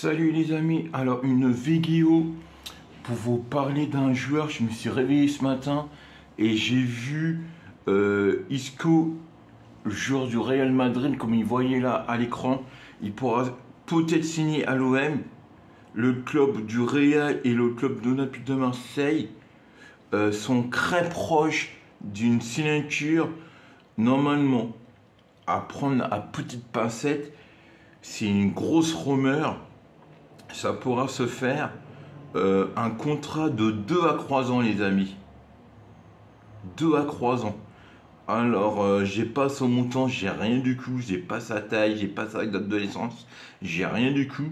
Salut les amis, alors une vidéo pour vous parler d'un joueur. Je me suis réveillé ce matin et j'ai vu Isco, le joueur du Real Madrid, comme il voyait là à l'écran. Il pourra peut-être signer à l'OM. Le club du Real et le club de l'Olympique de Marseille sont très proches d'une signature. Normalement, à prendre à petite pincette, c'est une grosse rumeur. Ça pourra se faire un contrat de 2 à 3 ans, les amis. 2 à 3 ans. Alors, j'ai pas son montant, j'ai rien du tout. J'ai pas sa taille, j'ai pas sa date de naissance, j'ai rien du tout.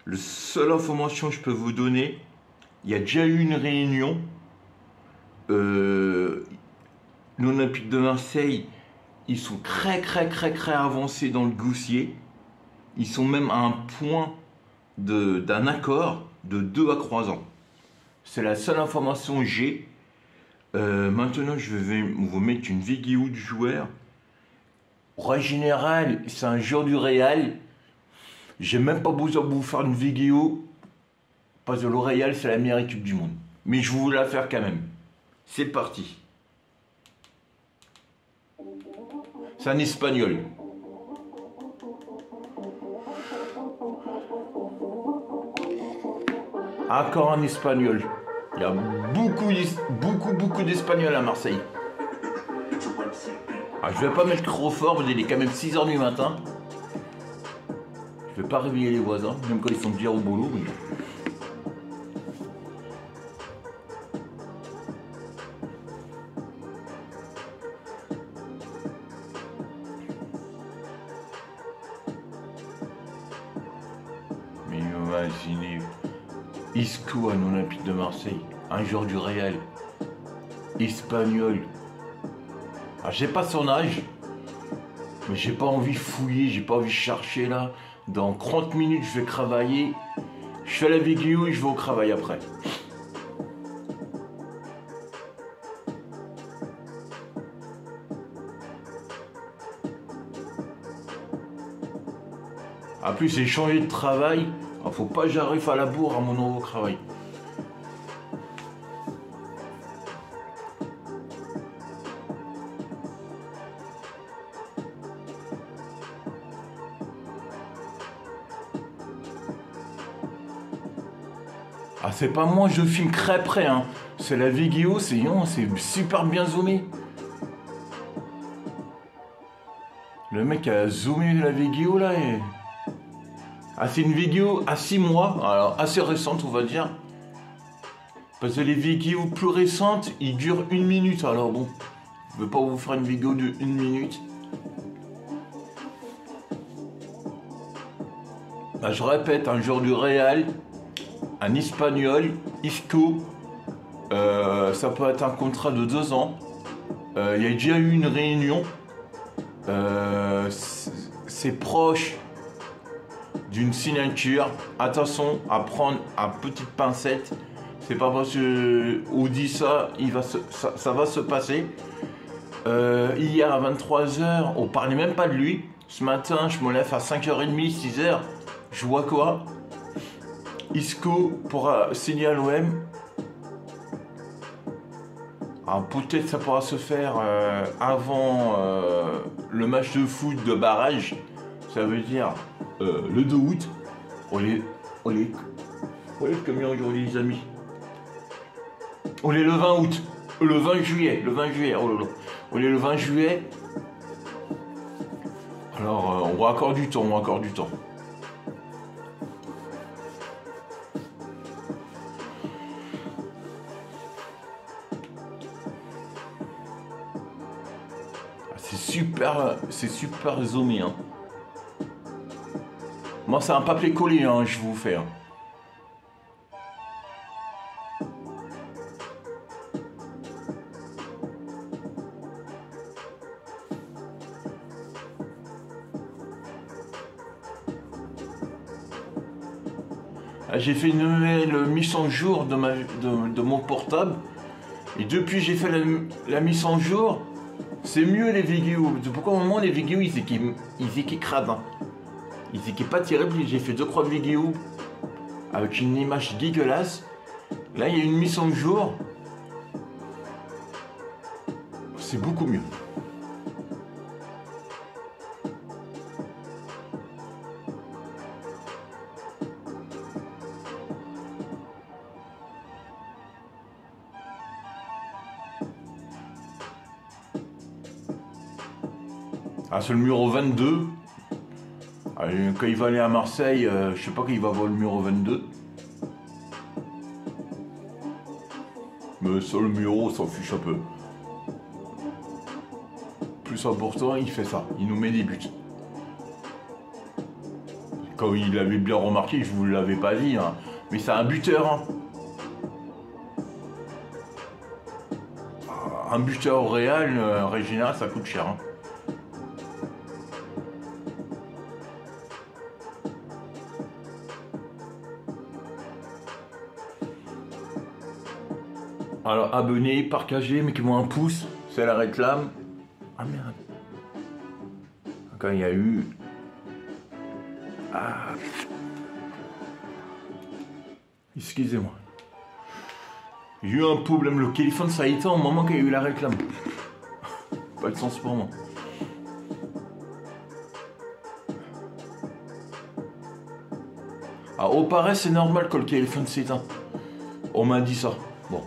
La seule information que je peux vous donner, il y a déjà eu une réunion. L'Olympique de Marseille, ils sont très avancés dans le dossier. Ils sont même à un point d'un accord de 2 à 3 ans. C'est la seule information que j'ai. Maintenant, je vais vous mettre une vidéo du joueur. En général, c'est un joueur du Real. J'ai même pas besoin de vous faire une vidéo parce que le Real, c'est la meilleure équipe du monde. Mais je vais vous la faire quand même. C'est parti. C'est un Espagnol. Encore un Espagnol. Il y a beaucoup d'Espagnols à Marseille. Ah, je vais pas mettre trop fort, il est quand même 6 h du matin. Je vais pas réveiller les voisins, même quand ils sont déjà au boulot. Mais imaginez Isco à l'Olympique de Marseille, un joueur du Real, espagnol. Alors, j'ai pas son âge, mais j'ai pas envie de fouiller, j'ai pas envie de chercher là. Dans 30 minutes, je vais travailler. Je fais la vidéo et je vais au travail après. En plus, j'ai changé de travail. Il faut pas que j'arrive à la bourre à mon nouveau travail. Ah, c'est pas moi, je filme très près, hein. C'est la vidéo, c'est super bien zoomé. Le mec a zoomé la vidéo là et... Ah, c'est une vidéo à 6 mois, alors assez récente on va dire. Parce que les vidéos plus récentes, ils durent 1 minute, alors bon, je ne vais pas vous faire une vidéo de 1 minute. Bah, je répète, un joueur du Real, un Espagnol, Isco, ça peut être un contrat de 2 ans. Il y a déjà eu une réunion, c'est proche d'une signature. Attention à prendre à petite pincette. C'est pas parce qu'on dit ça, ça va se passer. Hier à 23 h, on parlait même pas de lui. Ce matin, je me lève à 5h30, 6 h. Je vois quoi? Isco pourra signer à l'OM. Peut-être ça pourra se faire avant le match de foot de barrage. Ça veut dire le 2 août. On est combien aujourd'hui les amis? On est le 20 août. Le 20 juillet. Oh là là. On est le 20 juillet. Alors on a encore du temps, C'est super zoomé, hein. Moi, c'est un papier collé, hein, je vous fais. Hein. J'ai fait une nouvelle mise en jour de mon portable. Et depuis que j'ai fait la mise en jour, c'est mieux les vidéos. Pourquoi au moment les vidéos, ils équipent crades. Hein. Ils étaient pas terribles, j'ai fait 2-3 vidéos avec une image dégueulasse. Là, il y a une mise en jour. C'est beaucoup mieux. Ah, c'est le numéro 22. Quand il va aller à Marseille, je sais pas quand il va voir le numéro 22. Mais sur le numéro, on s'en fiche un peu. Plus important, il fait ça. Il nous met des buts. Comme il l'avait bien remarqué, je vous l'avais pas dit, hein. Mais c'est un buteur. Hein. Un buteur au Real, Régional, ça coûte cher. Hein. Alors, abonnés, partagez, mettez-moi un pouce, c'est la réclame. Ah merde. Quand il y a eu... Ah. Excusez-moi. J'ai eu un problème, le téléphone ça a été au moment qu'il y a eu la réclame. Pas de sens pour moi. Ah, au paraît, c'est normal que le téléphone s'éteint. On m'a dit ça. Bon.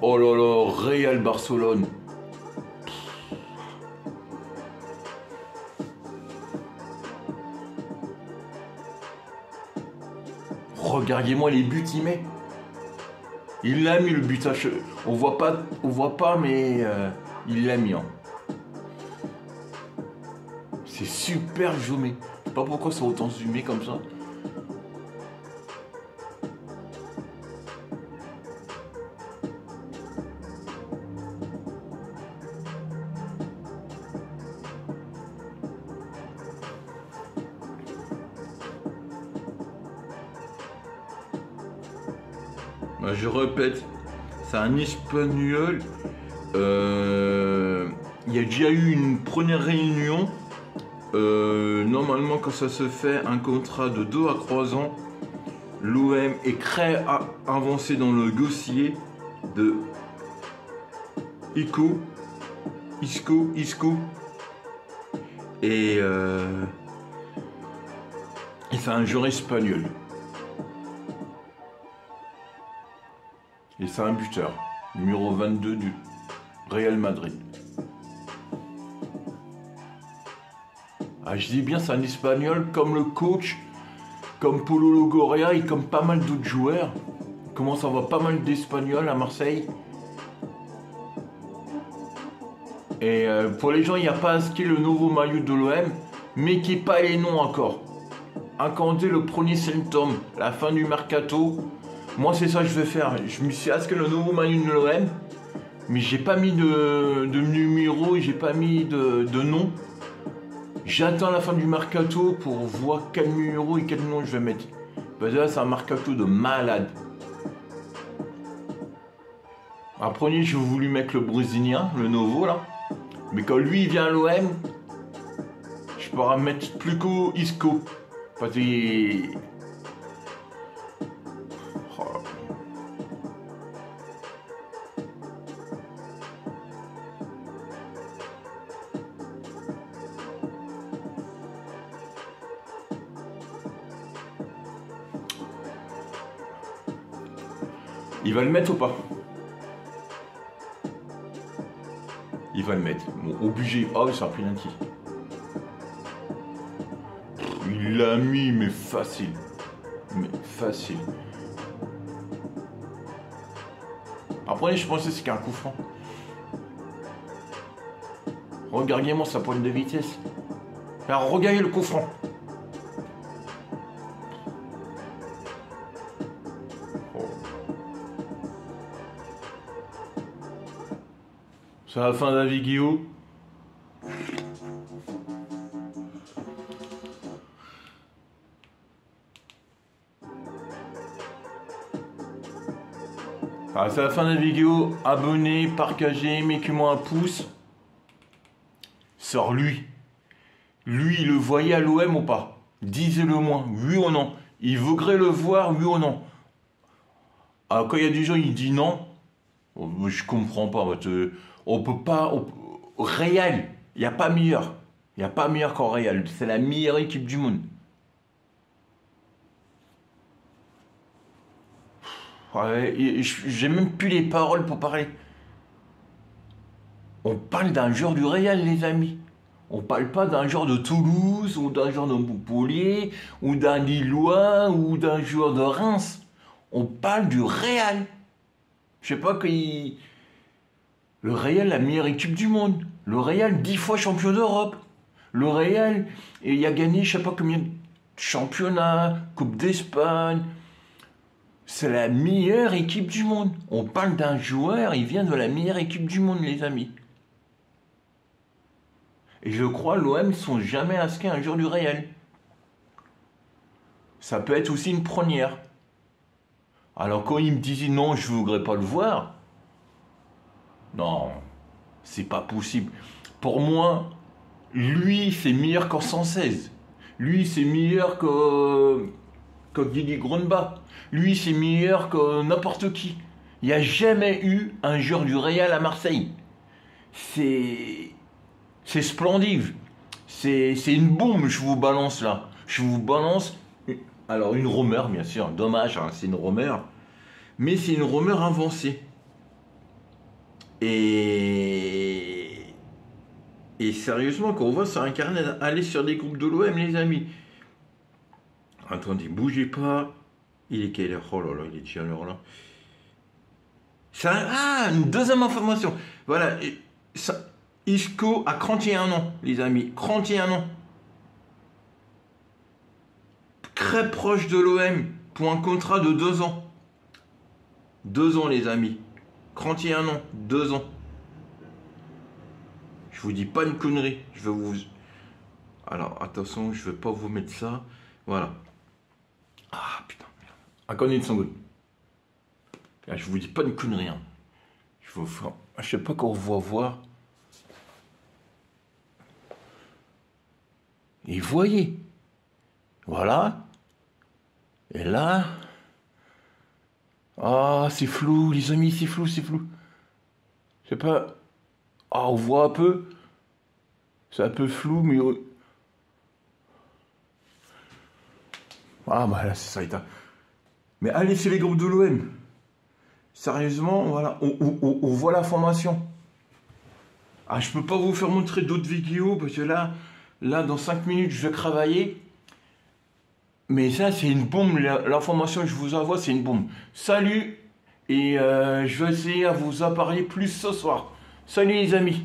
Oh là là, Real Barcelone. Regardez-moi les buts qu'il met. Il l'a mis le but à cheveux. On voit pas, mais il l'a mis. Hein. C'est super zoomé. Je sais pas pourquoi c'est autant zoomé comme ça. Je répète, c'est un espagnol. Il y a déjà eu une première réunion. Normalement, quand ça se fait, un contrat de 2 à 3 ans, l'OM est très avancé dans le dossier de Isco. Et c'est un joueur espagnol. Et c'est un buteur, numéro 22 du Real Madrid. Ah, je dis bien, c'est un espagnol comme le coach, comme Polo Longoria et comme pas mal d'autres joueurs. Il commence à avoir pas mal d'Espagnols à Marseille. Et pour les gens, il n'y a pas inscrit le nouveau maillot de l'OM, mais qui n'est pas les noms encore. Accordé le premier symptôme, la fin du mercato. Moi, c'est ça que je vais faire. Je me suis inscrit le nouveau maillot de l'OM, mais j'ai pas mis de numéro, j'ai pas mis de nom. J'attends la fin du mercato pour voir quel numéro et quel nom je vais mettre. Parce que là, c'est un mercato de malade. Après, j'ai voulu mettre le brésilien, le nouveau là. Mais quand lui il vient à l'OM, je pourrais mettre plus qu'au Isco. Parce que... Oh. Il va le mettre ou pas? Il va le mettre. Bon, obligé. Oh, c'est un penalty. Il l'a mis, mais facile. Mais facile. Après, je pensais que c'était un coup franc. Regardez-moi sa pointe de vitesse. Alors, regardez le coup franc. C'est la fin de la vidéo. Voilà, c'est la fin de la vidéo. Abonnez, partagez, mettez-moi un pouce. Sort lui. Lui, il le voyait à l'OM ou pas? Disez-le moi, oui ou non. Il voudrait le voir, oui ou non. Alors quand il y a des gens, il dit non. Je comprends pas. On peut pas... Real, il n'y a pas meilleur. Il n'y a pas meilleur qu'en Real. C'est la meilleure équipe du monde. Ouais, j'ai même plus les paroles pour parler. On parle d'un joueur du Real, les amis. On parle pas d'un joueur de Toulouse, ou d'un joueur de Montpellier, ou d'un Lillois, ou d'un joueur de Reims. On parle du Real. Je sais pas qui... Le Real, la meilleure équipe du monde. Le Real, 10 fois champion d'Europe. Le Real, il a gagné je sais pas combien de championnats, Coupe d'Espagne. C'est la meilleure équipe du monde. On parle d'un joueur, il vient de la meilleure équipe du monde, les amis. Et je crois l'OM ne sont jamais inscrits un joueur du Real. Ça peut être aussi une première. Alors quand il me disait non, je ne voudrais pas le voir. Non, c'est pas possible. Pour moi, lui, c'est meilleur qu'en 116. Lui, c'est meilleur que Didier Grondba. Lui, c'est meilleur que n'importe qui. Il n'y a jamais eu un joueur du Real à Marseille. C'est splendide. C'est une bombe, je vous balance là. Je vous balance... Alors, une rumeur, bien sûr. Dommage, hein, c'est une rumeur. Mais c'est une rumeur avancée. Et sérieusement, quand on voit sur Internet, allez sur des groupes de l'OM, les amis. Attendez, bougez pas. Il est quelle heure? Oh là là, il est déjà l'heure là. Une deuxième information. Voilà. Isco a 31 ans, les amis. 31 ans. Très proche de l'OM pour un contrat de 2 ans. 2 ans, les amis. 31 ans, 2 ans. Je vous dis pas une connerie. Je vais vous... Alors, attention, je vais pas vous mettre ça. Voilà. Ah, putain. Attendez une seconde. Là, je vous dis pas une connerie. Hein. Je sais pas qu'on va voir. Et voyez. Voilà. Et là... Ah, c'est flou, les amis, c'est flou, c'est flou. Je sais pas... Ah, on voit un peu. C'est un peu flou, mais... Ah, bah là, c'est ça, éteint. Mais allez, c'est les groupes de l'OM. Sérieusement, voilà, on voit la formation. Ah, je peux pas vous faire montrer d'autres vidéos, parce que là, dans 5 minutes, je vais travailler. Mais ça, c'est une bombe. L'information que je vous envoie, c'est une bombe. Salut. Et je vais essayer à vous en parler plus ce soir. Salut les amis.